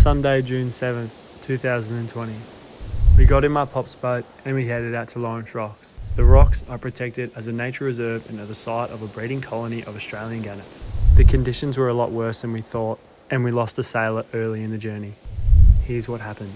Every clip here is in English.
Sunday, June 7th, 2020. We got in my pop's boat and we headed out to Lawrence Rocks. The rocks are protected as a nature reserve and are the site of a breeding colony of Australian gannets. The conditions were a lot worse than we thought and we lost a sailor early in the journey. Here's what happened.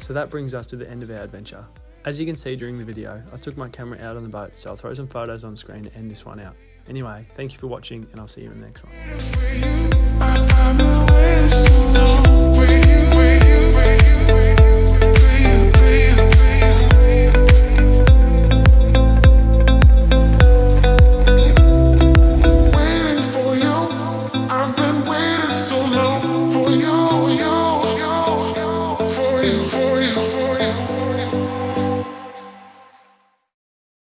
So that brings us to the end of our adventure. As you can see during the video, I took my camera out on the boat, so I'll throw some photos on screen to end this one out. Anyway, thank you for watching and I'll see you in the next one.